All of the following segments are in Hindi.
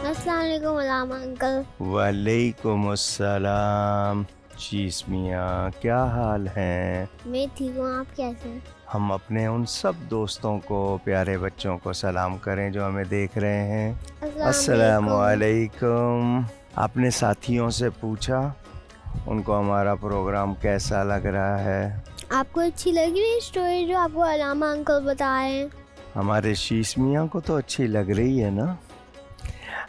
अस्सलाम वालेकुम अलामा अंकल। वालेकुम अस्सलाम। शीश मियाँ, क्या हाल है? मैं ठीक हूँ, आप कैसे हैं? हम अपने उन सब दोस्तों को, प्यारे बच्चों को सलाम करें जो हमें देख रहे हैं। अस्सलाम वालेकुम। आपने साथियों से पूछा उनको हमारा प्रोग्राम कैसा लग रहा है? आपको अच्छी लगी रही स्टोरी जो आपको अलामा अंकल बताए हैं? हमारे शीश मियाँ को तो अच्छी लग रही है ना।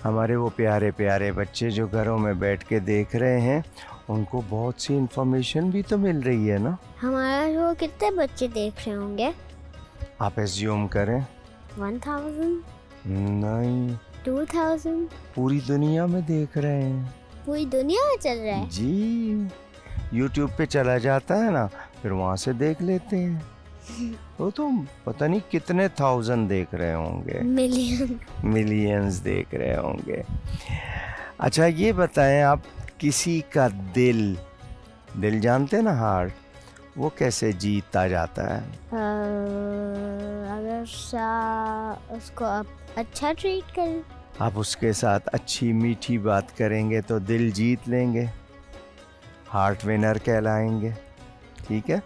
हमारे वो प्यारे प्यारे बच्चे जो घरों में बैठ के देख रहे हैं उनको बहुत सी इन्फॉर्मेशन भी तो मिल रही है ना। हमारा शो कितने बच्चे देख रहे होंगे? आप एज्यूम करें। 1000? नहीं, 2000? पूरी दुनिया में देख रहे हैं। पूरी दुनिया में चल रहा है जी, YouTube पे चला जाता है ना, फिर वहाँ से देख लेते हैं। वो तो पता नहीं कितने 1000 देख रहे होंगे, मिलियंस देख रहे होंगे। अच्छा ये बताएं आप, किसी का दिल जानते हैं ना, हार्ट, वो कैसे जीता जाता है? अगर उसको आप अच्छा ट्रीट करें। आप उसके साथ अच्छी मीठी बात करेंगे तो दिल जीत लेंगे, हार्ट विनर कहलाएंगे। ठीक है।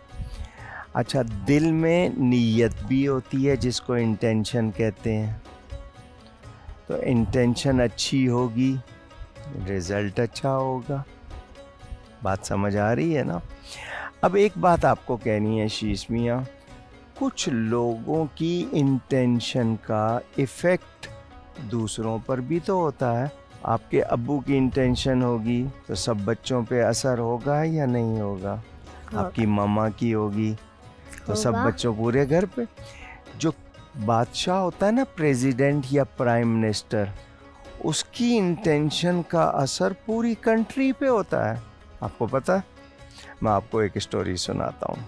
अच्छा, दिल में नीयत भी होती है जिसको इंटेंशन कहते हैं। तो इंटेंशन अच्छी होगी, रिजल्ट अच्छा होगा। बात समझ आ रही है ना? अब एक बात आपको कहनी है शीश मियाँ, कुछ लोगों की इंटेंशन का इफ़ेक्ट दूसरों पर भी तो होता है। आपके अब्बू की इंटेंशन होगी तो सब बच्चों पे असर होगा या नहीं होगा? आपकी मम्मा की होगी तो सब बच्चों, पूरे घर पे। जो बादशाह होता है ना, प्रेसिडेंट या प्राइम मिनिस्टर, उसकी इंटेंशन का असर पूरी कंट्री पे होता है। आपको पता है? मैं आपको एक स्टोरी सुनाता हूँ।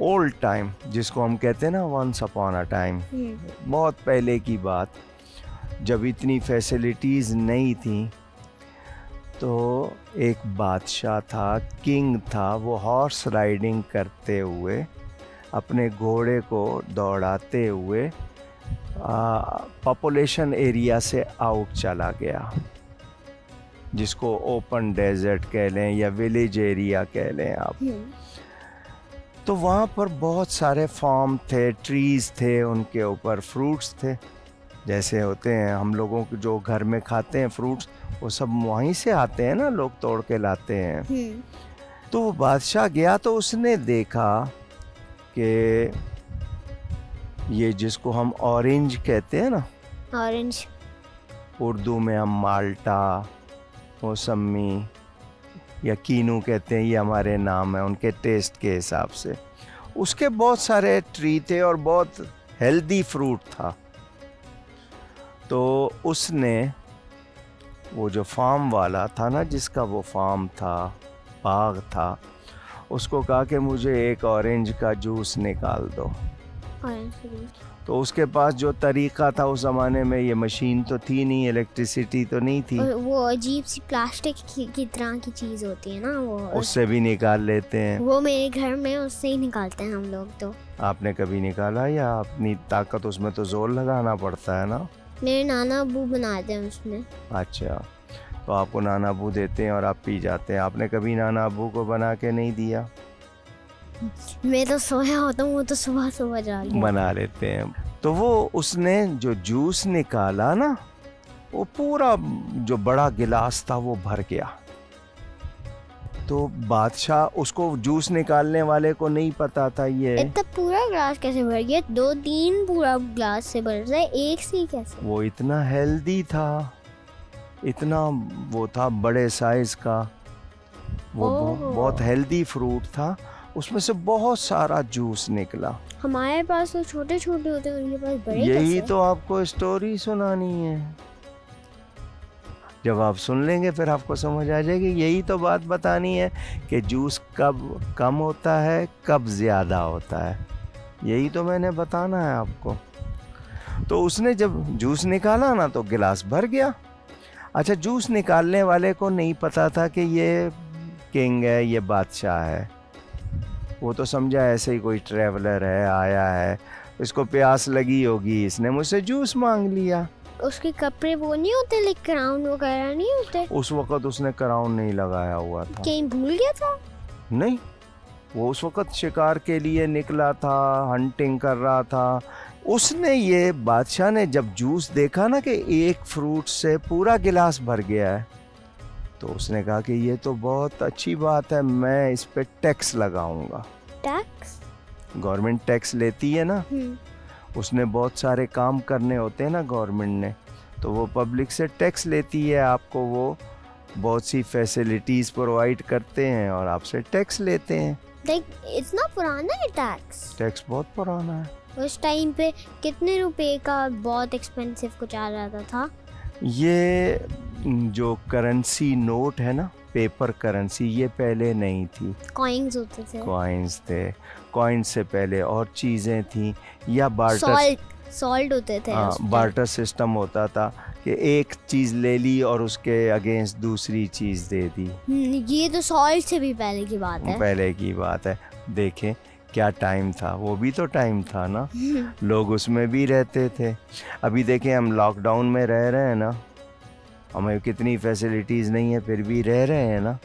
ओल्ड टाइम जिसको हम कहते हैं ना, वंस अपॉन अ टाइम, बहुत पहले की बात, जब इतनी फैसिलिटीज़ नहीं थी, तो एक बादशाह था, किंग था। वो हॉर्स राइडिंग करते हुए, अपने घोड़े को दौड़ाते हुए पॉपुलेशन एरिया से आउट चला गया, जिसको ओपन डेजर्ट कह लें या विलेज एरिया कह लें आप। तो वहाँ पर बहुत सारे फार्म थे, ट्रीज़ थे, उनके ऊपर फ्रूट्स थे, जैसे होते हैं हम लोगों को जो घर में खाते हैं फ्रूट्स, वो सब वहीं से आते हैं ना, लोग तोड़ के लाते हैं। तो वो बादशाह गया तो उसने देखा कि ये जिसको हम ऑरेंज कहते हैं ना, ऑरेंज, उर्दू में हम माल्टा, मौसमी या कीनू कहते हैं, ये हमारे नाम है उनके टेस्ट के हिसाब से। उसके बहुत सारे ट्री थे और बहुत हेल्दी फ्रूट था। तो उसने, वो जो फार्म वाला था ना, जिसका वो फार्म था, बाग था, उसको कहा कि मुझे एक ऑरेंज का जूस निकाल दो। तो उसके पास जो तरीका था, उस ज़माने में ये मशीन तो थी नहीं, इलेक्ट्रिसिटी तो नहीं थी, और वो अजीब सी प्लास्टिक की तरह की चीज़ होती है ना, वो उससे भी निकाल लेते हैं। वो मेरे घर में उससे ही निकालते हैं हम लोग। तो आपने कभी निकाला? या अपनी ताकत, उसमें तो जोर लगाना पड़ता है ना। मेरे नाना अबू बनाते हैं उसमें। अच्छा, तो आपको नाना अबू देते हैं और आप पी जाते हैं। आपने कभी नाना अबू को बना के नहीं दिया? मैं तो सोया होता हूँ, वो तो सुबह सुबह जाके बना लेते हैं। तो वो उसने जो जूस निकाला ना, वो पूरा जो बड़ा गिलास था वो भर गया। तो बादशाह, उसको जूस निकालने वाले को नहीं पता था ये इतना पूरा ग्लास कैसे भर गया। 2-3 पूरा ग्लास से भर जाए, एक से कैसे? वो इतना हेल्दी था, इतना वो था बड़े साइज का, वो बहुत हेल्दी फ्रूट था, उसमें से बहुत सारा जूस निकला। हमारे पास तो छोटे छोटे होते हैं, उनके पास बड़े। यही तो आपको स्टोरी सुनानी है। जब आप सुन लेंगे फिर आपको समझ आ जाएगी। यही तो बात बतानी है कि जूस कब कम होता है, कब ज़्यादा होता है, यही तो मैंने बताना है आपको। तो उसने जब जूस निकाला ना तो गिलास भर गया। अच्छा, जूस निकालने वाले को नहीं पता था कि ये किंग है, ये बादशाह है। वो तो समझा ऐसे ही कोई ट्रैवलर है, आया है, इसको प्यास लगी होगी, इसने मुझसे जूस मांग लिया। उसके कपड़े वो नहीं होते, लाइक क्राउन वगैरह नहीं होते? उस वक्त उसने क्राउन नहीं लगाया हुआ था। कहीं भूल गया था? नहीं, वो उस वक्त शिकार के लिए निकला था, हंटिंग कर रहा था। उसने ये बादशाह ने जब जूस देखा ना कि एक फ्रूट से पूरा गिलास भर गया है, तो उसने कहा कि ये तो बहुत अच्छी बात है, मैं इस पे टैक्स लगाऊंगा। टैक्स? गवर्नमेंट टैक्स लेती है ना, उसने बहुत सारे काम करने होते हैं ना गवर्नमेंट ने, तो वो पब्लिक से टैक्स लेती है, आपको वो बहुत सी फैसिलिटीज़ प्रोवाइड करते हैं और आपसे टैक्स लेते हैं। इतना पुराना है टैक्स? टैक्स बहुत पुराना है। उस टाइम पे कितने रुपए का बहुत एक्सपेंसिव कुछ आ जाता था? ये जो करेंसी नोट है ना, पेपर करेंसी, ये पहले नहीं थी। कॉइन्स होते थे। कॉइन्स थे, कॉइन्स से पहले और चीज़ें थी, या बार्टर, सॉल्ट होते थे। हाँ, बार्टर सिस्टम होता था कि एक चीज़ ले ली और उसके अगेंस्ट दूसरी चीज़ दे दी। ये तो सॉल्ट से भी पहले की बात है। पहले की बात है। देखें क्या टाइम था, वो भी तो टाइम था ना, लोग उसमें भी रहते थे। अभी देखें हम लॉकडाउन में रह रहे हैं ना, हमें कितनी फैसिलिटीज़ नहीं है फिर भी रह रहे हैं ना,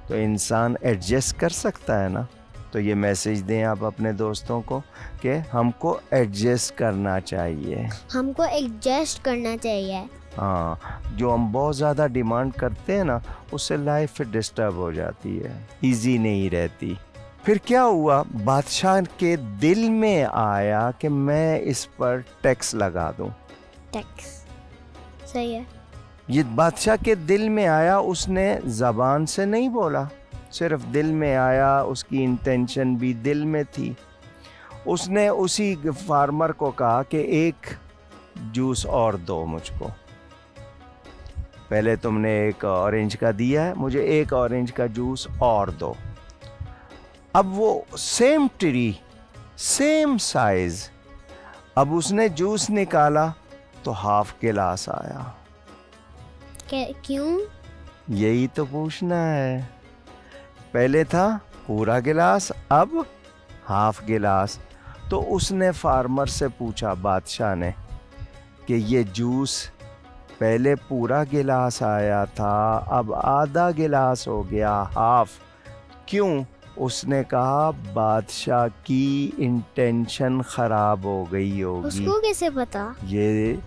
तो इंसान एडजस्ट कर सकता है ना। तो ये मैसेज दें आप अपने दोस्तों को कि हमको एडजस्ट करना चाहिए, हमको एडजस्ट करना चाहिए। हाँ, जो हम बहुत ज़्यादा डिमांड करते हैं ना, उससे लाइफ डिस्टर्ब हो जाती है, इजी नहीं रहती। फिर क्या हुआ, बादशाह के दिल में आया कि मैं इस पर टैक्स लगा दूं। टैक्स सही है। ये बादशाह के दिल में आया, उसने ज़बान से नहीं बोला, सिर्फ दिल में आया, उसकी इंटेंशन भी दिल में थी। उसने उसी फार्मर को कहा कि एक जूस और दो मुझको, पहले तुमने एक ऑरेंज का दिया है, मुझे एक ऑरेंज का जूस और दो। अब वो सेम ट्री, सेम साइज, अब उसने जूस निकाला तो हाफ गिलास आया। क्यों? यही तो पूछना है। पहले था पूरा गिलास, अब हाफ गिलास। तो उसने फार्मर से पूछा, बादशाह ने, कि ये जूस पहले पूरा गिलास आया था, अब आधा गिलास हो गया, हाफ, क्यों? उसने कहा बादशाह की इंटेंशन खराब हो गई होगी। उसको कैसे पता? ये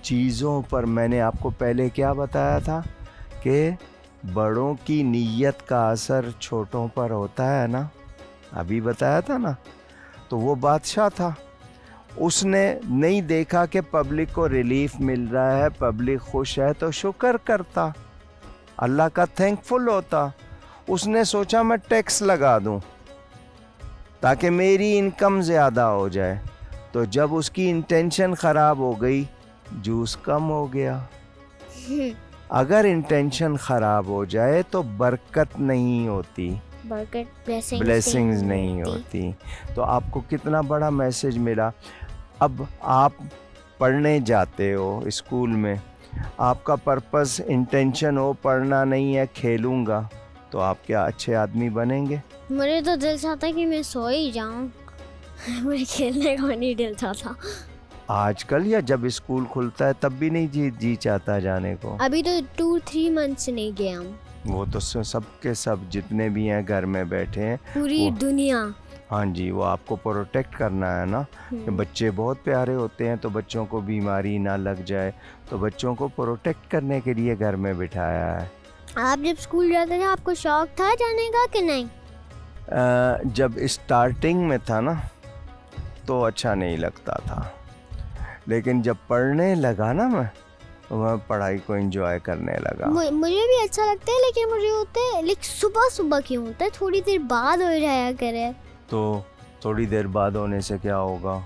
चीज़ों पर मैंने आपको पहले क्या बताया था कि बड़ों की नीयत का असर छोटों पर होता है ना, अभी बताया था ना। तो वो बादशाह था, उसने नहीं देखा कि पब्लिक को रिलीफ मिल रहा है, पब्लिक खुश है, तो शुक्र करता, अल्लाह का थैंकफुल होता। उसने सोचा मैं टैक्स लगा दूं ताकि मेरी इनकम ज़्यादा हो जाए। तो जब उसकी इंटेंशन ख़राब हो गई, जूस कम हो गया। अगर इंटेंशन ख़राब हो जाए तो बरकत नहीं होती, ब्लेसिंग्स नहीं होती। तो आपको कितना बड़ा मैसेज मिला। अब आप पढ़ने जाते हो स्कूल में, आपका पर्पस, इंटेंशन हो पढ़ना नहीं है, खेलूँगा, तो आप क्या अच्छे आदमी बनेंगे? मेरे तो दिल चाहता कि मैं सो ही जाऊं, मुझे खेलने का नहीं दिल चाहता। आजकल या जब स्कूल खुलता है तब भी नहीं जी चाहता जाने को? अभी तो 2-3 मंथ से नहीं गया हम। वो तो सबके सब जितने भी हैं घर में बैठे हैं, पूरी दुनिया। हाँ जी, वो आपको प्रोटेक्ट करना है ना कि बच्चे बहुत प्यारे होते हैं, तो बच्चों को बीमारी ना लग जाए, तो बच्चों को प्रोटेक्ट करने के लिए घर में बिठाया है। आप जब स्कूल जाते थे आपको शौक था जाने का कि नहीं? जब स्टार्टिंग में था ना तो अच्छा नहीं लगता था, लेकिन जब पढ़ने लगा ना मैं, तो मैं पढ़ाई को एंजॉय करने लगा। मुझे भी अच्छा लगता है, लेकिन मुझे होता है, लेकिन सुबह सुबह क्यों होता है, थोड़ी देर बाद हो जाया करे। तो थोड़ी देर बाद होने से क्या होगा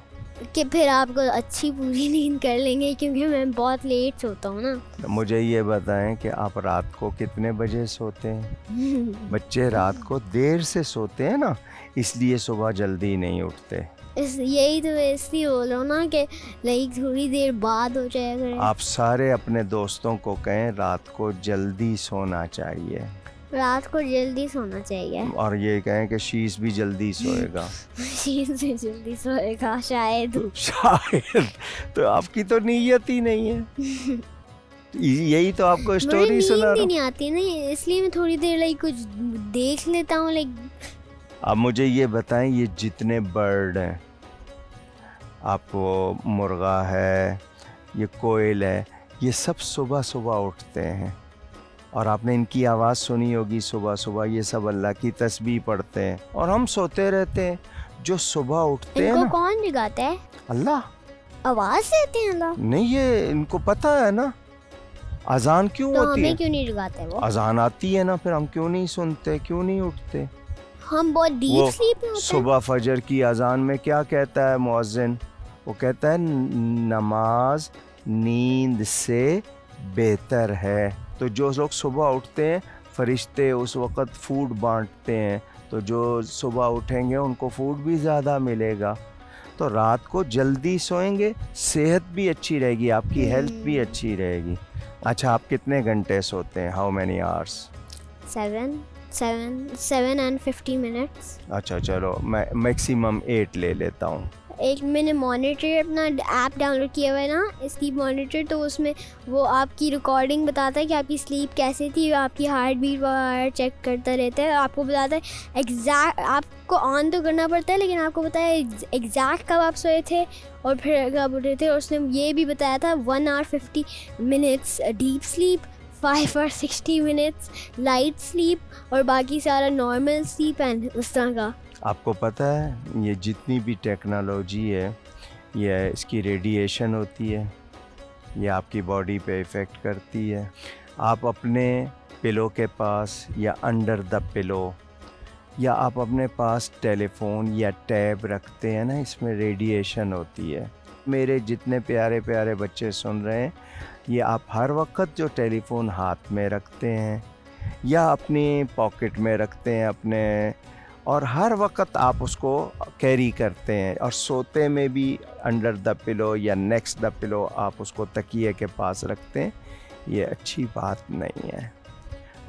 कि फिर आपको अच्छी पूरी नींद कर लेंगे, क्योंकि मैं बहुत लेट सोता हूँ ना। मुझे ये बताएं कि आप रात को कितने बजे सोते हैं? बच्चे रात को देर से सोते हैं ना, इसलिए सुबह जल्दी नहीं उठते। यही तो इसलिए बोल रहा हूँ ना कि लाइक थोड़ी देर बाद हो जाएगा। आप सारे अपने दोस्तों को कहें रात को जल्दी सोना चाहिए। रात को जल्दी सोना चाहिए। और ये कहें कि शीश भी जल्दी सोएगा। शीश से जल्दी सोएगा शायद। शायद। तो आपकी तो नीयत ही नहीं है। यही तो आपको स्टोरी सुना रहा नींद ही हूं। नहीं आती ना, इसलिए मैं थोड़ी देर लाइक कुछ देख लेता हूँ लाइक। अब मुझे ये बताएं, ये जितने बर्ड हैं, आपको मुर्गा है, ये कोयल है, ये सब सुबह सुबह उठते हैं और आपने इनकी आवाज़ सुनी होगी सुबह सुबह। ये सब अल्लाह की तस्बीह पढ़ते हैं और हम सोते रहते हैं। जो सुबह उठते हैं इनको ना, कौन जगाता है? अल्लाह। आवाज देते हैं अल्लाह? नहीं, ये इनको पता है ना अजान क्यों तो होती है। हमें क्यों नहीं जगाते वो? अजान आती है ना, फिर हम क्यों नहीं सुनते, क्यों नहीं उठते? हम बहुत वो डीप स्लीप में होते हैं। सुबह फजर की अजान में क्या कहता है मुअज्जिन? वो कहता है नमाज नींद से बेहतर है। तो जो लोग सुबह उठते हैं, फरिश्ते उस वक़्त फूड बांटते हैं, तो जो सुबह उठेंगे उनको फूड भी ज़्यादा मिलेगा। तो रात को जल्दी सोएंगे, सेहत भी अच्छी रहेगी, आपकी हेल्थ भी अच्छी रहेगी। अच्छा, आप कितने घंटे सोते हैं? How many hours? 7 and 50 minutes। अच्छा चलो, मैं मैक्सिमम 8 ले लेता हूँ। एक मैंने मॉनिटर अपना ऐप डाउनलोड किया हुआ है ना, स्लीप मॉनिटर, तो उसमें वो आपकी रिकॉर्डिंग बताता है कि आपकी स्लीप कैसी थी, आपकी हार्ट बीट वगैरह चेक करता रहता है, आपको बताता है एग्जैक्ट। आपको ऑन तो करना पड़ता है लेकिन आपको बताया एग्जैक्ट कब आप सोए थे और फिर कब उठे थे। और उसने ये भी बताया था 1 hour 50 minutes deep sleep, 5 hour 60 minutes light sleep और बाकी सारा नॉर्मल स्लीप एंड उस तरह का। आपको पता है ये जितनी भी टेक्नोलॉजी है, ये इसकी रेडिएशन होती है, ये आपकी बॉडी पे इफ़ेक्ट करती है। आप अपने पिलो के पास या अंडर द पिलो या आप अपने पास टेलीफोन या टैब रखते हैं ना, इसमें रेडिएशन होती है। मेरे जितने प्यारे प्यारे बच्चे सुन रहे हैं, ये आप हर वक्त जो टेलीफोन हाथ में रखते हैं या अपनी पॉकेट में रखते हैं अपने, और हर वक्त आप उसको कैरी करते हैं और सोते में भी अंडर द पिलो या नेक्स्ट द पिलो आप उसको तकिए के पास रखते हैं, ये अच्छी बात नहीं है।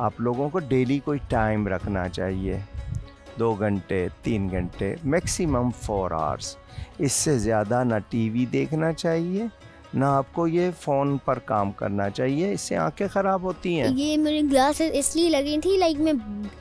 आप लोगों को डेली कोई टाइम रखना चाहिए, 2 घंटे 3 घंटे मैक्सिमम 4 hours। इससे ज़्यादा ना टीवी देखना चाहिए, ना आपको ये फ़ोन पर काम करना चाहिए, इससे आंखें ख़राब होती हैं। ये मेरी ग्लासेस इसलिए लगी थी लाइक मैं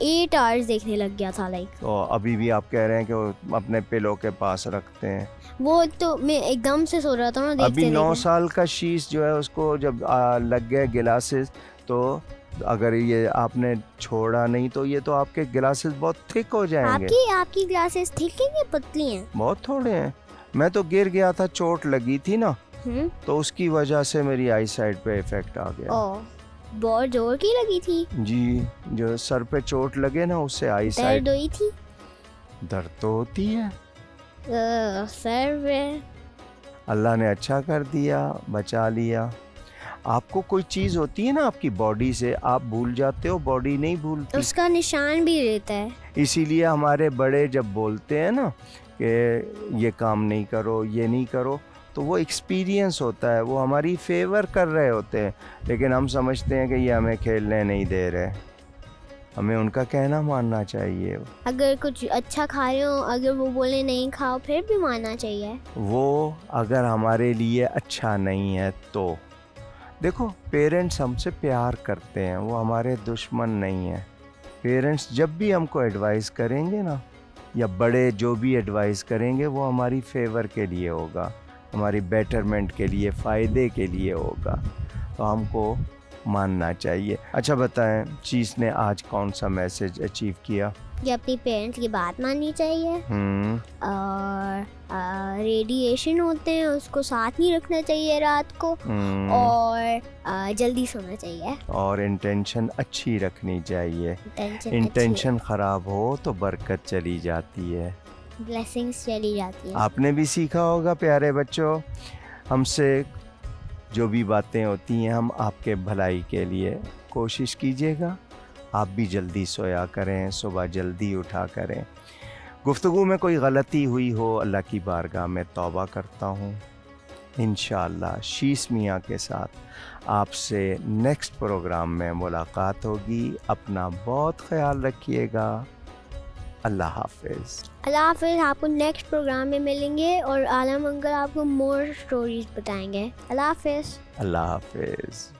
8 hours देखने लग गया था लाइक। तो अभी भी आप कह रहे हैं कि वो अपने पिलो के पास रखते हैं। वो तो मैं एकदम से सो रहा था ना देखते अभी 9 देखते। साल का शीश जो है उसको जब लग गए गिलासेस, तो अगर ये आपने छोड़ा नहीं तो ये तो आपके गिलासेस बहुत थिक हो जाएंगे। आपकी ग्लासेस थिक हैं या पतली हैं? बहुत थोड़े हैं। मैं तो गिर गया था, चोट लगी थी ना, तो उसकी वजह से मेरी आई साइड पे इफेक्ट आ गया। बहुत जोर की लगी थी जी, जो सर पे चोट लगे ना उससे आई साइड दर्द हुई थी। दर्द तो होती है। सर में अल्लाह ने अच्छा कर दिया, बचा लिया। आपको कोई चीज़ होती है ना आपकी बॉडी से, आप भूल जाते हो, बॉडी नहीं भूलती। उसका निशान भी रहता है। इसीलिए हमारे बड़े जब बोलते हैं ना कि ये काम नहीं करो, ये नहीं करो, तो वो एक्सपीरियंस होता है, वो हमारी फेवर कर रहे होते हैं, लेकिन हम समझते हैं कि ये हमें खेलने नहीं दे रहे। हमें उनका कहना मानना चाहिए। अगर कुछ अच्छा खा रहे हो, अगर वो बोले नहीं खाओ, फिर भी मानना चाहिए। वो अगर हमारे लिए अच्छा नहीं है तो देखो, पेरेंट्स हमसे प्यार करते हैं, वो हमारे दुश्मन नहीं हैं। पेरेंट्स जब भी हमको एडवाइस करेंगे ना, या बड़े जो भी एडवाइस करेंगे, वो हमारी फेवर के लिए होगा, हमारी बेटरमेंट के लिए, फ़ायदे के लिए होगा, तो हमको मानना चाहिए। अच्छा बताएं, चीज़ ने आज कौन सा मैसेज अचीव किया? कि अपनी पेरेंट्स की बात माननी चाहिए और रेडिएशन होते हैं उसको साथ नहीं रखना चाहिए रात को, और जल्दी सोना चाहिए, और इंटेंशन अच्छी रखनी चाहिए। इंटेंशन ख़राब हो तो बरकत चली जाती है, ब्लेसिंग्स चली जाती है। आपने भी सीखा होगा प्यारे बच्चों, हमसे जो भी बातें होती हैं हम आपके भलाई के लिए कोशिश कीजिएगा। आप भी जल्दी सोया करें, सुबह जल्दी उठा करें। गुफ्तगू में कोई गलती हुई हो, अल्लाह की बारगाह में तौबा करता हूँ, इंशाअल्लाह शीस मियाँ के साथ आपसे नेक्स्ट प्रोग्राम में मुलाकात होगी। अपना बहुत ख्याल रखिएगा। अल्लाह हाफिज़। अल्लाह हाफिज़। आपको नेक्स्ट प्रोग्राम में मिलेंगे और आलम अंकल आपको मोर स्टोरीज बताएंगे। अल्लाह हाफिज़। अल्लाह हाफिज़।